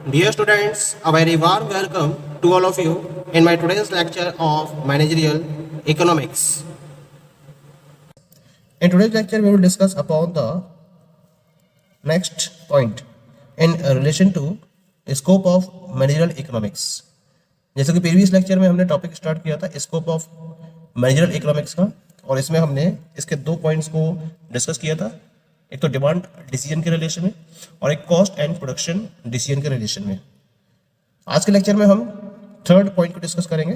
Dear students, a very warm welcome to all of you in my today's lecture of Managerial Economics. In today's lecture, we will discuss upon the next point in relation to scope of Managerial Economics. जैसे कि previous lecture में हमने topic start किया था scope of managerial economics का, और इसमें हमने इसके दो पॉइंट्स को डिस्कस किया था, एक तो डिमांड डिसीजन के रिलेशन में और एक कॉस्ट एंड प्रोडक्शन डिसीजन के रिलेशन में। आज के लेक्चर में हम थर्ड पॉइंट को डिस्कस करेंगे।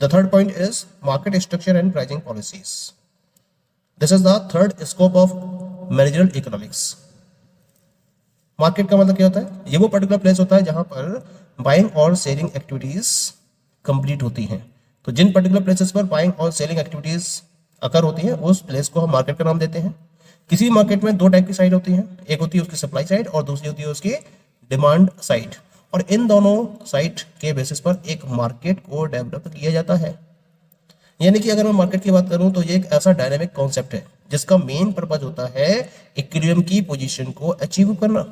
The third point is market structure and pricing policies. This is the third scope of managerial economics. Market का मतलब क्या होता है? ये वो पर्टिकुलर प्लेस होता है जहां पर बाइंग और सेलिंग एक्टिविटीज कंप्लीट होती हैं। तो जिन पर्टिकुलर प्लेसेस पर बाइंग और सेलिंग एक्टिविटीज अकर होती हैं उस प्लेस को हम मार्केट का नाम देते हैं। किसी भी मार्केट में दो टाइप की साइड होती हैं, एक होती है उसकी सप्लाई साइड और दूसरी होती है उसकी डिमांड साइड, और इन दोनों साइड के बेसिस पर एक मार्केट को डेवलप किया जाता है। यानी कि अगर मैं मार्केट की बात करूं तो ये एक ऐसा डायनामिक कॉन्सेप्ट है जिसका मेन पर्पज होता है इक्विलिब्रियम की पोजीशन को अचीव करना।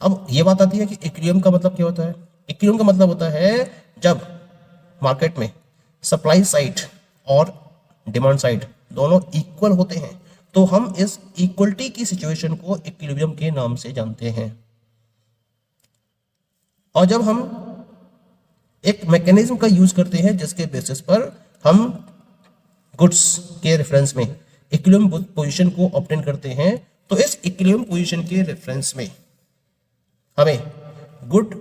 अब ये बात आती है कि इक्विलिब्रियम का मतलब क्या होता है? इक्विलिब्रियम का मतलब होता है जब मार्केट में सप्लाई साइड और डिमांड साइड दोनों इक्वल होते हैं तो हम इस इक्वलिटी की सिचुएशन को इक्विलिब्रियम के नाम से जानते हैं। और जब हम एक मैकेनिज्म का यूज करते हैं जिसके बेसिस पर हम गुड्स के रेफरेंस में इक्विलिब्रियम पोजीशन को ऑब्टेन करते हैं, तो इस इक्विलिब्रियम पोजीशन के रेफरेंस में हमें गुड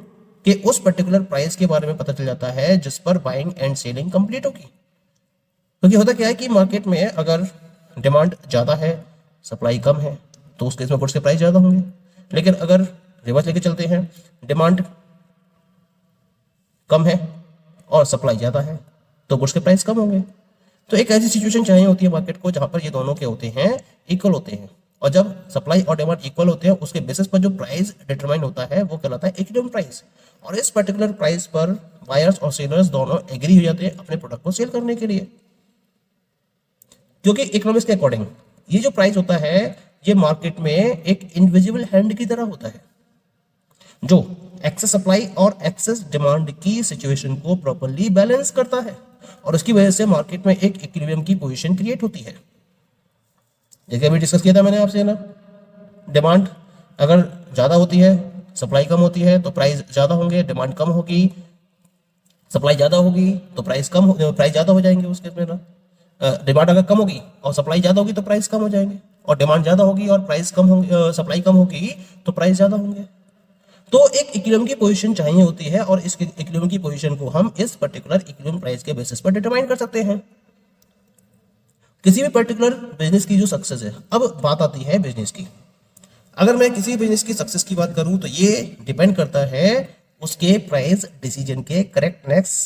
के उस पर्टिकुलर प्राइस के बारे में पता चल जाता है जिस पर बाइंग एंड सेलिंग कंप्लीट होगी। क्योंकि होता क्या है कि मार्केट में अगर डिमांड ज़्यादा है, सप्लाई कम है, तो उस केस में गुड्स के प्राइस ज़्यादा होंगे। लेकिन अगर रिवर्स लेके चलते हैं, डिमांड कम है और सप्लाई ज़्यादा है, तो गुड्स के प्राइस कम होंगे। तो एक ऐसी सिचुएशन चाहिए होती है मार्केट को जहाँ पर ये दोनों के होते हैं इक्वल होते हैं, और जब सप्लाई और डिमांड इक्वल होते हैं उसके बेसिस पर जो प्राइस डिटरमाइन होता है वो कहलाता है इक्विलिब्रियम प्राइस। और इस पर्टिकुलर प्राइस पर बायर्स और सेलर्स दोनों एग्री हो जाते हैं अपने प्रोडक्ट को सेल करने के लिए। क्योंकि इकोनॉमिक्स के अकॉर्डिंग ये जो प्राइस होता है ये मार्केट में एक इनविजिबल हैंड की तरह होता है जो एक्सेस सप्लाई और एक्सेस डिमांड की सिचुएशन को प्रॉपर्ली बैलेंस करता है, और उसकी वजह से मार्केट में एक इक्विलिब्रियम की पोजीशन क्रिएट होती है। जैसे अभी डिस्कस किया था मैंने आपसे ना, डिमांड अगर ज़्यादा होती है, सप्लाई कम होती है तो प्राइस ज़्यादा होंगे, डिमांड कम होगी, सप्लाई ज़्यादा होगी तो प्राइस ज़्यादा हो जाएंगे। उसके में ना डिमांड अगर कम होगी और सप्लाई ज़्यादा होगी तो प्राइस कम हो जाएंगे, और डिमांड ज़्यादा होगी और प्राइस कम होगी, सप्लाई कम होगी तो प्राइस ज़्यादा होंगे। तो एक इक्विलिब्रियम की पोजीशन चाहिए होती है, और इस इक्विलिब्रियम की पोजीशन को हम इस पर्टिकुलर इक्विलिब्रियम प्राइस के बेसिस पर डिटरमाइन कर सकते हैं किसी भी पर्टिकुलर बिजनेस की जो सक्सेस है। अब बात आती है बिजनेस की। अगर मैं किसी बिजनेस की सक्सेस की बात करूं तो ये डिपेंड करता है उसके प्राइस डिसीजन के करेक्टनेस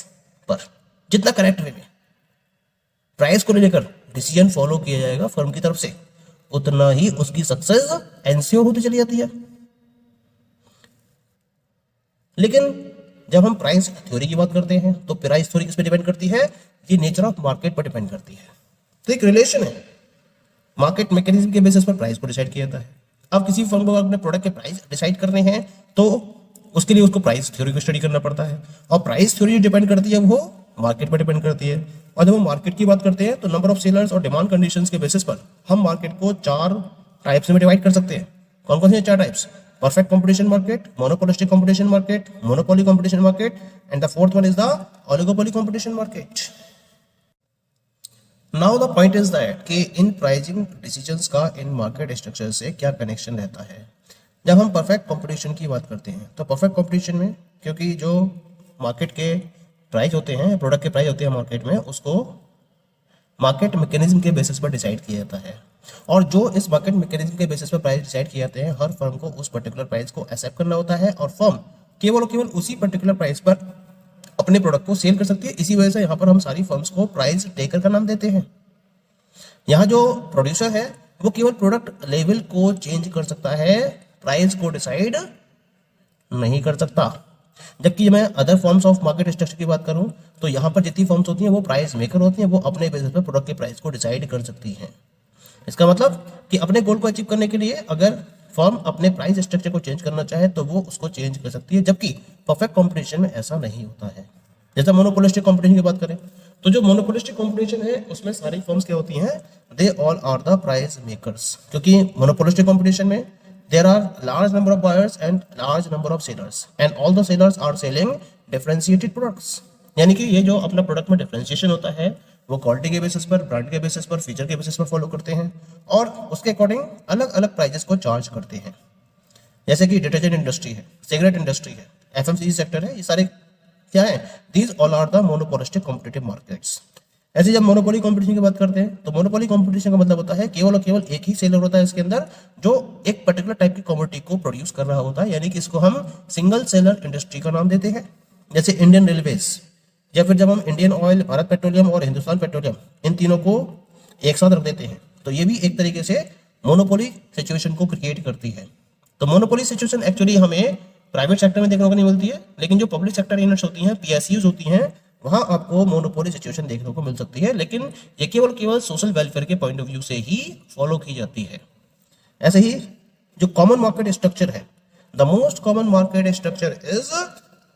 पर। जितना करेक्ट वे में प्राइस को लेकर डिसीजन फॉलो किया जाएगा फर्म की तरफ से, उतना ही उसकी सक्सेस एंश्योर होती चली जाती है। लेकिन जब हम प्राइस थ्योरी की बात करते हैं तो प्राइस थ्योरी किस पे डिपेंड करती है? ये नेचर ऑफ मार्केट पर डिपेंड करती है। तो एक रिलेशन है, मार्केट मैकेनिज्म के बेसिस पर प्राइस को डिसाइड किया जाता है। अब किसी फर्म को अपने प्रोडक्ट के प्राइस डिसाइड करने हैं तो उसके लिए उसको प्राइस थ्योरी को स्टडी करना पड़ता है, और प्राइस थ्योरी जो डिपेंड करती है वो मार्केट पर डिपेंड करती है। और जब हम मार्केट की बात करते हैं तो नंबर ऑफ सेलर्स और डिमांड कंडीशंस के बेसिस पर हम मार्केट को 4 टाइप्स में डिवाइड कर सकते हैं। कौन कौन से 4 types? Perfect competition market, monopolistic competition market, monopoly competition market, and the fourth one is the oligopoly competition market. Now the point is that कि इन प्राइसिंग डिसीजंस का इन मार्केट स्ट्रक्चर से क्या कनेक्शन रहता है। जब हम परफेक्ट कंपटीशन की बात करते हैं तो परफेक्ट कंपटीशन में क्योंकि जो मार्केट के प्राइस होते हैं, प्रोडक्ट के प्राइस होते हैं मार्केट में, उसको मार्केट मैकेनिज्म के बेसिस पर डिसाइड किया जाता है, और जो इस मार्केट मैकेनिज्म के बेसिस पर प्राइस डिसाइड किए जाते हैं हर फर्म को उस पर्टिकुलर प्राइस को एक्सेप्ट करना होता है, और फर्म केवल उसी पर्टिकुलर प्राइस पर अपने प्रोडक्ट को सेल कर सकती है। इसी वजह से यहाँ पर हम सारी फर्म्स को प्राइस टेकर का नाम देते हैं। यहाँ जो प्रोड्यूसर है वो केवल प्रोडक्ट लेवल को चेंज कर सकता है, प्राइस को डिसाइड नहीं कर सकता। जबकि मैं other forms of market structure की बात करूं तो यहाँ पर जितनी फॉर्म्स होती हैं वो प्राइस मेकर होती हैं, वो अपने बेसिस पर प्रोडक्ट के प्राइस को डिसाइड कर सकती हैं। इसका मतलब कि अपने गोल को अचीव करने के लिए अगर फर्म अपने प्राइस स्ट्रक्चर को चेंज करना चाहे तो वो उसको चेंज कर सकती है, जबकि परफेक्ट कंपटीशन में ऐसा नहीं होता है। जैसे मोनोपोलिस्टिक कंपटीशन की बात करें तो जो मोनोपोलिस्टिक कंपटीशन है उसमें सारी फर्म्स क्या होती हैं, they all are the price makers, क्योंकि मोनोपोलिस्टिक कंपटीशन में there are large number of buyers and large number of sellers and all the sellers are selling differentiated products। यानी कि ये जो अपना प्रोडक्ट में डिफरेंशिएशन होता है वो क्वालिटी के बेसिस पर, ब्रांड के बेसिस पर, फीचर के बेसिस पर फॉलो करते हैं और उसके अकॉर्डिंग अलग अलग प्राइजेस को चार्ज करते हैं। जैसे कि डिटर्जेंट इंडस्ट्री है, सिगरेट इंडस्ट्री है, एफएमसीजी सेक्टर है, ये सारे क्या है, these all are the monopolistic competitive markets. ऐसे जब मोनोपोली कंपटीशन की बात करते हैं तो मोनोपोली कंपटीशन का मतलब होता है केवल और केवल एक ही सेलर होता है इसके अंदर जो एक पर्टिकुलर टाइप की कमोडिटी को प्रोड्यूस कर रहा होता है, यानी कि इसको हम सिंगल सेलर इंडस्ट्री का नाम देते हैं। जैसे इंडियन रेलवेज, या फिर जब हम इंडियन ऑयल, भारत पेट्रोलियम और हिंदुस्तान पेट्रोलियम इन तीनों को एक साथ रख देते हैं तो ये भी एक तरीके से मोनोपोली सिचुएशन को क्रिएट करती है। तो मोनोपोली सिचुएशन एक्चुअली हमें प्राइवेट सेक्टर में देखने को नहीं मिलती है, लेकिन जो पब्लिक सेक्टर यूनिट्स होती हैं, पीएसयूज होती हैं, वहां आपको मोनोपोली सिचुएशन देखने को मिल सकती है, लेकिन ये केवल सोशल वेलफेयर के पॉइंट ऑफ व्यू से ही फॉलो की जाती है। ऐसे ही जो कॉमन मार्केट स्ट्रक्चर है, the most common market structure is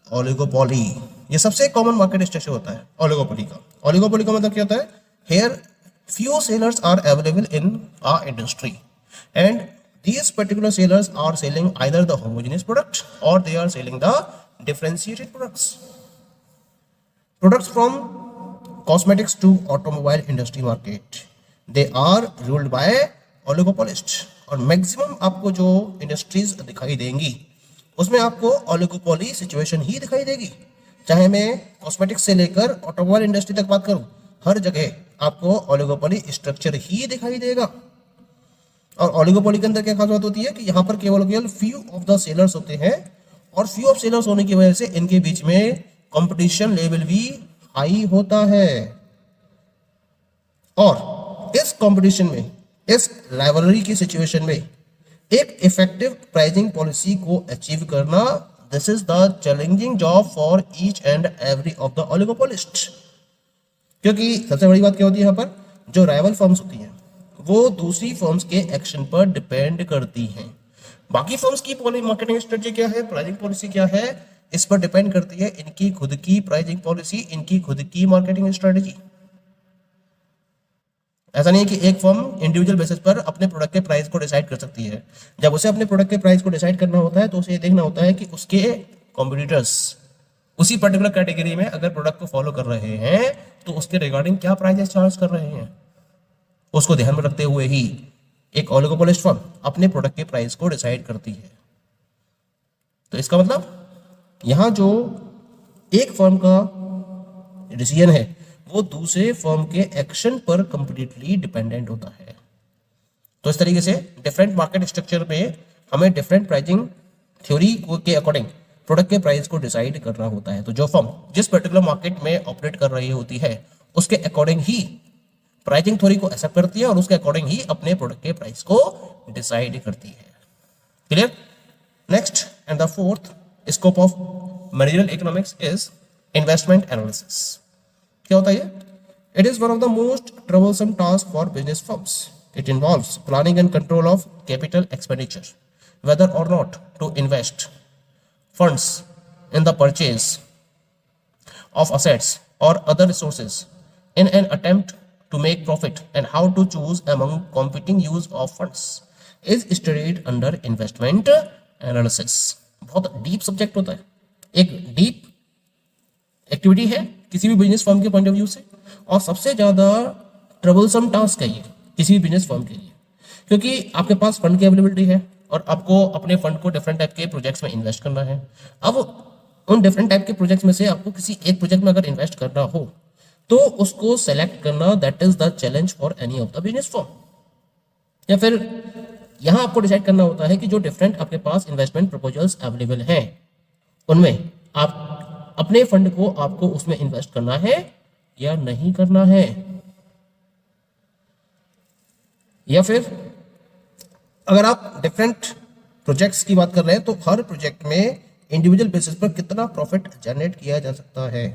oligopoly. ये सबसे कॉमन मार्केट स्ट्रक्चर होता है ओलिगोपोली का। ओलिगोपोली का मतलब क्या होता है, here few sellers are available in our industry and these particular sellers are selling either the homogeneous product or they are selling the differentiated products from cosmetics to automobile industry market, they are ruled by oligopolists। और maximum आपको जो industries दिखाई देंगी उसमें आपको oligopoly situation ही दिखाई देगी। चाहे मैं कॉस्मेटिक्स से लेकर ऑटोमोबाइल इंडस्ट्री तक बात करूं, हर जगह आपको ओलिगोपोली स्ट्रक्चर ही दिखाई देगा। और ओलिगोपोली के अंदर क्या खास बात होती है कि यहाँ पर केवल फ्यू ऑफ द सेलर्स होते हैं और फ्यू ऑफ सेलर्स होने की वजह से इनके बीच में कंपटीशन लेवल भी हाई होता है। और इस कंपटीशन में, इस राइवलरी की सिचुएशन में एक इफेक्टिव प्राइसिंग पॉलिसी को अचीव करना, this is the challenging job for each and every of the oligopolist. क्योंकि सबसे बड़ी बात क्या होती है, यहाँ पर जो राइवल फर्म्स होती हैं वो दूसरी फर्म्स के एक्शन पर डिपेंड करती हैं। बाकी फर्म्स की मार्केटिंग स्ट्रेटजी क्या है, प्राइसिंग पॉलिसी क्या है, इस पर डिपेंड करती है इनकी खुद की प्राइसिंग पॉलिसी, इनकी खुद की मार्केटिंग स्ट्रेटजी। ऐसा नहीं है कि एक फर्म इंडिविजुअल बेसिस पर अपने प्रोडक्ट के प्राइस को डिसाइड कर सकती है। जब उसे अपने प्रोडक्ट के प्राइस को डिसाइड करना होता है तो उसे ये देखना होता है कि उसके कॉम्पिटिटर्स उसी पर्टिकुलर कैटेगरी में अगर प्रोडक्ट को फॉलो कर रहे हैं तो उसके रिगार्डिंग क्या प्राइसेस चार्ज कर रहे हैं, उसको ध्यान में रखते हुए ही एक ओलिगोपोलिस्ट फर्म अपने प्रोडक्ट के प्राइस को डिसाइड करती है। तो इसका मतलब यहां जो एक फर्म का डिसीजन है वो दूसरे फर्म के एक्शन पर कंप्लीटली डिपेंडेंट होता है। तो इस तरीके से डिफरेंट मार्केट स्ट्रक्चर में हमें डिफरेंट प्राइसिंग थ्योरी के अकॉर्डिंग प्रोडक्ट के प्राइस को डिसाइड करना होता है। तो जो फर्म जिस पर्टिकुलर मार्केट में ऑपरेट कर रही होती है उसके अकॉर्डिंग ही प्राइसिंग थ्योरी को एक्सेप्ट करती है और उसके अकॉर्डिंग ही अपने प्रोडक्ट के प्राइस को डिसाइड करती है। Clear? Next and the fourth scope of managerial economics is investment analysis. क्या होता है? It is one of the most troublesome task for business firms. It involves planning and control of capital expenditure, whether or not to invest funds in the purchase of assets or other resources in an attempt to make profit, and how to choose among competing use of funds is studied under investment analysis। बहुत deep subject होता है, एक deep activity है किसी भी business firm के point of view से, और सबसे ज्यादा ट्रबलसम टास्क है ये किसी भी बिजनेस फर्म के लिए, क्योंकि आपके पास फंड की अवेलेबिलिटी है और आपको अपने फंड को डिफरेंट टाइप के प्रोजेक्ट्स में इन्वेस्ट करना है। अब उन डिफरेंट टाइप के प्रोजेक्ट्स में से आपको किसी एक प्रोजेक्ट में अगर इन्वेस्ट करना हो तो उसको सेलेक्ट करना, that is the challenge for any of the business firm. या फिर यहां आपको डिसाइड करना होता है कि जो डिफरेंट आपके पास इन्वेस्टमेंट प्रपोजल्स अवेलेबल हैं उनमें आप अपने फंड को आपको उसमें इन्वेस्ट करना है या नहीं करना है। या फिर अगर आप डिफरेंट प्रोजेक्ट्स की बात कर रहे हैं तो हर प्रोजेक्ट में इंडिविजुअल बेसिस पर कितना प्रॉफिट जनरेट किया जा सकता है,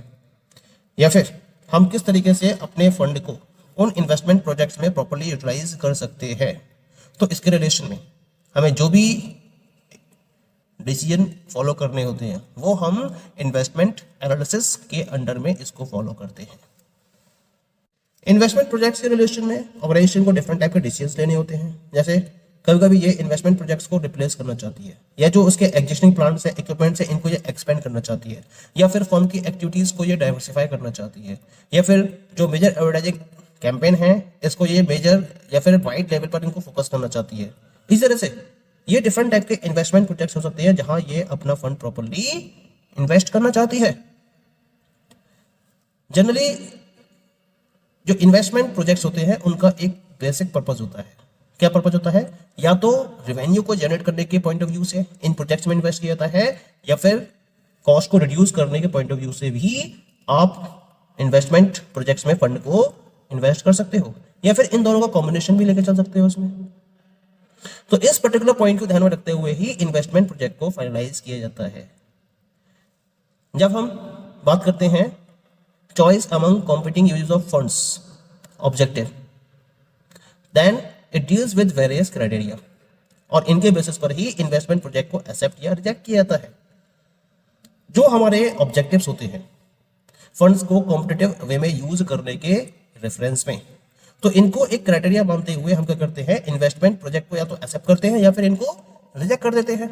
या फिर हम किस तरीके से अपने फंड को उन इन्वेस्टमेंट प्रोजेक्ट्स में प्रॉपर्ली यूटिलाइज कर सकते हैं। तो इसके रिलेशन में हमें जो भी डिसीजन फॉलो करने होते हैं वो हम इन्वेस्टमेंट एनालिसिस के अंडर में इसको फॉलो करते हैं। इन्वेस्टमेंट प्रोजेक्ट्स के रिलेशन में ऑर्गेनाइजेशन को डिफरेंट टाइप के डिसीजंस लेने होते हैं। जैसे कभी कभी ये इन्वेस्टमेंट प्रोजेक्ट्स को रिप्लेस करना चाहती है, या जो उसके एग्जिस्टिंग प्लांट्स है, इक्विपमेंट्स है, इनको ये एक्सपेंड करना चाहती है, या फिर फर्म की एक्टिविटीज को ये डाइवर्सिफाई करना चाहती है, या फिर जो मेजर एडवर्टाइजिंग कैंपेन है इसको ये मेजर या फिर वाइड लेवल पर इनको फोकस करना चाहती है। इस तरह से ये डिफरेंट टाइप के इन्वेस्टमेंट प्रोजेक्ट्स हो सकते हैं जहां ये अपना फंड प्रॉपर्ली इन्वेस्ट करना चाहती है। जनरली जो इन्वेस्टमेंट प्रोजेक्ट्स होते हैं उनका एक बेसिक पर्पस होता है। क्या पर्पस होता है? या तो रेवेन्यू को जनरेट करने के पॉइंट ऑफ व्यू से इन प्रोजेक्ट्स में इन्वेस्ट किया जाता है, या फिर कॉस्ट को रिड्यूस करने के पॉइंट ऑफ व्यू से भी आप इन्वेस्टमेंट प्रोजेक्ट्स में फंड को इन्वेस्ट कर सकते हो, या फिर इन दोनों का कॉम्बिनेशन भी लेकर चल सकते हो उसमें। तो इस पर्टिकुलर पॉइंट को ध्यान में रखते हुए ही इन्वेस्टमेंट प्रोजेक्ट को फाइनलाइज किया जाता है। जब हम बात करते हैं choice among competing uses of funds objective, then it deals with various criteria, और इनके बेसिस पर ही इन्वेस्टमेंट प्रोजेक्ट को एक्सेप्ट या रिजेक्ट किया जाता है। जो हमारे ऑब्जेक्टिव्स होते हैं फंड्स को कॉम्पिटिटिव वे में यूज करने के रेफरेंस में, तो इनको एक क्राइटेरिया मानते हुए हम क्या करते हैं, इन्वेस्टमेंट प्रोजेक्ट को या तो एक्सेप्ट करते हैं या फिर इनको रिजेक्ट कर देते हैं।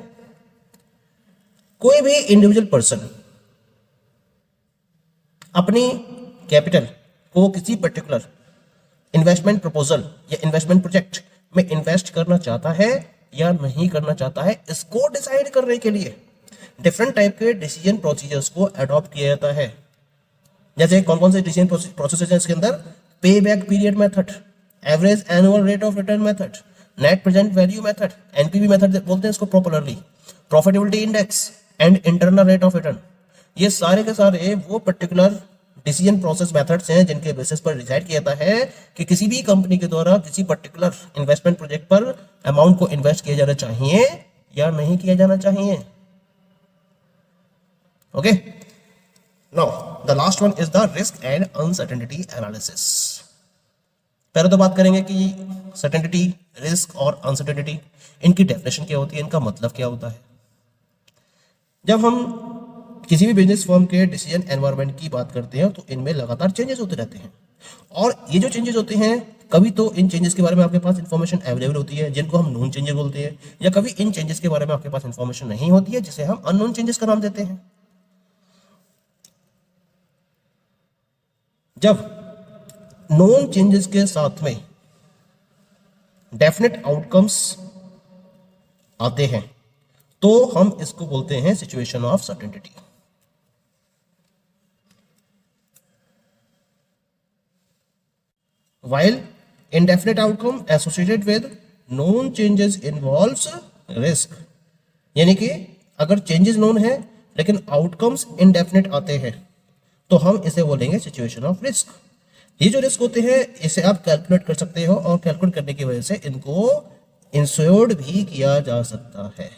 कोई भी इंडिविजुअल पर्सन अपनी कैपिटल को किसी पर्टिकुलर इन्वेस्टमेंट प्रपोजल या इन्वेस्टमेंट प्रोजेक्ट में इन्वेस्ट करना चाहता है या नहीं करना चाहता है, इसको डिसाइड करने के लिए डिफरेंट टाइप के डिसीजन प्रोसीजर्स को अडॉप्ट किया जाता है। जैसे कौन कौन से डिसीजन प्रोसेस है इसके अंदर? पे back period method, average annual rate of return method, net present value method, NPV method बोलते हैं इसको popularly, profitability index and internal rate of return. ये सारे के सारे वो पर्टिकुलर डिसीजन प्रोसेस मेथड्स हैं जिनके बेसिस पर डिसाइड किया जाता है कि किसी भी कंपनी के द्वारा किसी पर्टिकुलर इन्वेस्टमेंट प्रोजेक्ट पर अमाउंट को इन्वेस्ट किया जाना चाहिए या नहीं किया जाना चाहिए। Okay, now the last one is the risk and uncertainty analysis. पहले तो बात करेंगे कि सर्टेनिटी, रिस्क और अनसर्टेनिटी, इनकी डेफिनेशन क्या होती है, इनका मतलब क्या होता है। जब हम किसी भी बिजनेस फर्म के डिसीजन एनवायरनमेंट की बात करते हैं तो इनमें लगातार चेंजेस होते रहते हैं, और ये जो चेंजेस होते हैं कभी तो इन चेंजेस के बारे में आपके पास इंफॉर्मेशन अवेलेबल होती है जिनको हम नोन चेंजेस बोलते हैं, या कभी इन चेंजेस के बारे में आपके पास इंफॉर्मेशन नहीं होती है जिसे हम अननोन चेंजेस का नाम देते हैं। जब नोन चेंजेस के साथ में डेफिनेट आउटकम्स आते हैं तो हम इसको बोलते हैं situation of certainty. While indefinite outcome associated with known changes involves risk, यानी कि अगर चेंजेस नोन है लेकिन आउटकम्स इनडेफिनेट आते हैं तो हम इसे बोलेंगे सिचुएशन ऑफ रिस्क। ये जो रिस्क होते हैं इसे आप कैलकुलेट कर सकते हो, और कैलकुलेट करने की वजह से इनको इंश्योर्ड भी किया जा सकता है।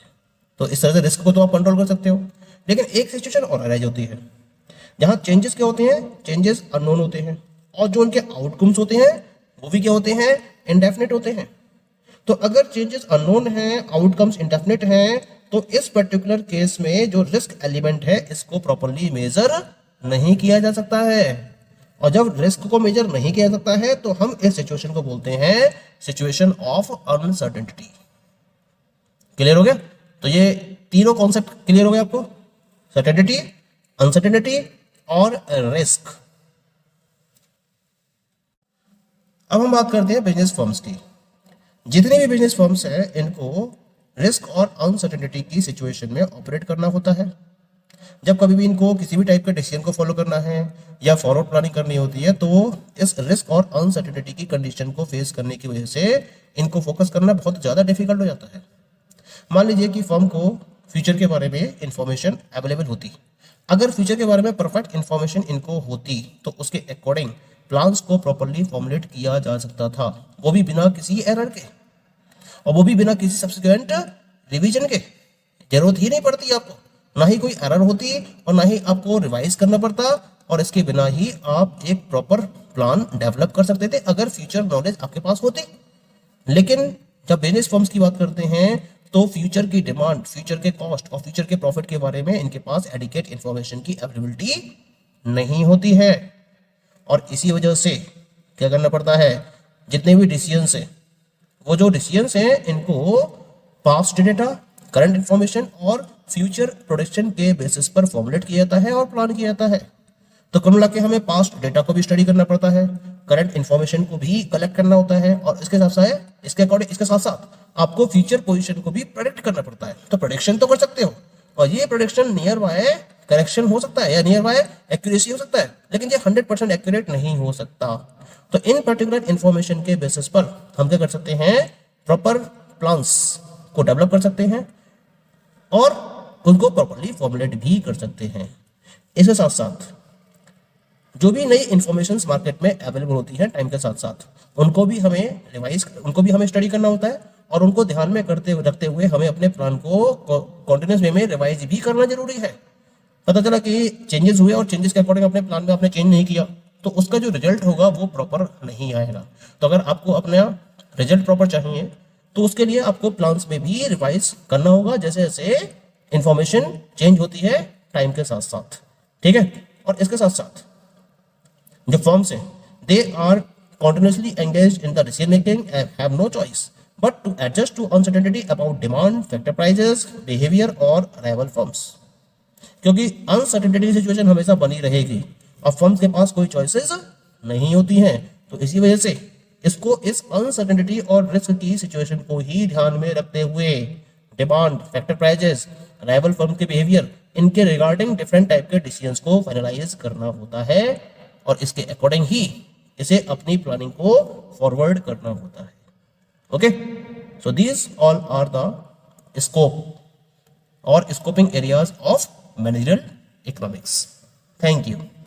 तो इस तरह से रिस्क को तो आप कंट्रोल कर सकते हो, लेकिन एक सिचुएशन और अराइज होती है जहां चेंजेस क्या होते हैं, चेंजेस अननोन होते हैं, और जो उनके आउटकम्स होते हैं वो भी क्या होते हैं, इनडेफिनेट होते हैं। तो अगर चेंजेस अननोन हैं, आउटकम्स इंडेफिनेट हैं, तो इस पर्टिकुलर केस में जो रिस्क एलिमेंट है इसको प्रॉपर्ली मेजर नहीं किया जा सकता है, और जब रिस्क को मेजर नहीं किया जाता है तो हम इस सिचुएशन को बोलते हैं सिचुएशन ऑफ अनसर्टेनिटी। क्लियर हो गया? तो ये तीनों कॉन्सेप्ट क्लियर हो गए आपको, सर्टेनिटी, अनसर्टेनिटी और रिस्क। अब हम बात करते हैं बिजनेस फर्म्स की। जितने भी बिजनेस फर्म्स हैं इनको रिस्क और अनसर्टेनिटी की सिचुएशन में ऑपरेट करना होता है। जब कभी भी इनको किसी भी टाइप के डिसीजन को फॉलो करना है या फॉरवर्ड प्लानिंग करनी होती है तो इस रिस्क और अनसर्टेनिटी की कंडीशन को फेस करने की वजह से इनको फोकस करना बहुत ज़्यादा डिफिकल्ट हो जाता है। मान लीजिए कि फर्म को फ्यूचर के बारे में इंफॉर्मेशन अवेलेबल होती, अगर फ्यूचर के बारे में परफेक्ट इंफॉर्मेशन इनको होती तो उसके अकॉर्डिंग प्लान्स को प्रॉपर्ली फॉर्मुलेट किया जा सकता था, वो भी बिना किसी एरर के, और वो भी बिना किसी सब्सिक्वेंट रिवीजन के। जरूरत ही नहीं पड़ती आपको, ना ही कोई एरर होती और ना ही आपको रिवाइज करना पड़ता, और इसके बिना ही आप एक प्रॉपर प्लान डेवलप कर सकते थे अगर फ्यूचर नॉलेज आपके पास होती। लेकिन जब बिजनेस फर्म्स की बात करते हैं तो फ्यूचर की डिमांड, फ्यूचर के कॉस्ट और फ्यूचर के प्रॉफिट के बारे में इनके पास एडिक्वेट इंफॉर्मेशन की अवेलेबिलिटी नहीं होती है, और इसी वजह से क्या करना पड़ता है, जितने भी डिसीजंस हैं वो जो डिसीजंस हैं इनको पास्ट डेटा, करंट इंफॉर्मेशन और फ्यूचर प्रोडक्शन के बेसिस पर फॉर्मुलेट किया जाता है और प्लान किया जाता है। तो कुल मिला के हमें पास्ट डेटा को भी स्टडी करना पड़ता है, करंट इंफॉर्मेशन को भी कलेक्ट करना होता है, और इसके साथ साथ इसके साथ साथ आपको फ्यूचर पोजीशन को भी प्रेडिक्ट करना पड़ता है। तो प्रेडिक्शन तो कर सकते हो, और ये प्रेडिक्शन नियर बाय करेक्शन हो सकता है या नियर बाय एक्यूरेसी हो सकता है, लेकिन ये 100% एक्यूरेट नहीं हो सकता। तो इन पर्टिकुलर इंफॉर्मेशन के बेसिस पर हम क्या कर सकते हैं, प्रॉपर प्लान्स को डेवलप कर सकते हैं और उनको प्रॉपर्ली फॉर्मुलेट भी कर सकते हैं। इसके साथ साथ जो भी नई इंफॉर्मेशन मार्केट में अवेलेबल होती है टाइम के साथ साथ उनको भी हमें स्टडी करना होता है, और उनको ध्यान में रखते हुए हमें अपने प्लान को कॉन्टिन्यूस वे में रिवाइज भी करना जरूरी है। पता चला कि चेंजेस हुए और चेंजेस के अकॉर्डिंग अपने प्लान में आपने चेंज नहीं किया तो उसका जो रिजल्ट होगा वो प्रॉपर नहीं आएगा। तो अगर आपको अपना रिजल्ट प्रॉपर चाहिए तो उसके लिए आपको प्लान्स में भी रिवाइज करना होगा, जैसे जैसे इंफॉर्मेशन चेंज होती है टाइम के साथ साथ, ठीक है। और इसके साथ साथ जो फर्म्स हैं they are continuously engaged in the decision making and have no choice but to adjust to uncertainty about demand, factor prices, behavior और rival firms। क्योंकि अनसर्टेनिटी सिचुएशन हमेशा बनी रहेगी और फर्म्स के पास कोई चॉइसेस नहीं होती हैं, तो इसी वजह से इसको इस अनसर्टेनिटी और रिस्क की सिचुएशन को ही ध्यान में रखते हुए demand, factor prices, rival firm के बिहेवियर, इनके रिगार्डिंग डिफरेंट टाइप के डिसीजंस को फाइनलाइज करना होता है, और इसके अकॉर्डिंग ही इसे अपनी प्लानिंग को फॉरवर्ड करना होता है। Okay, so these all are the scope और scoping areas of managerial economics. Thank you.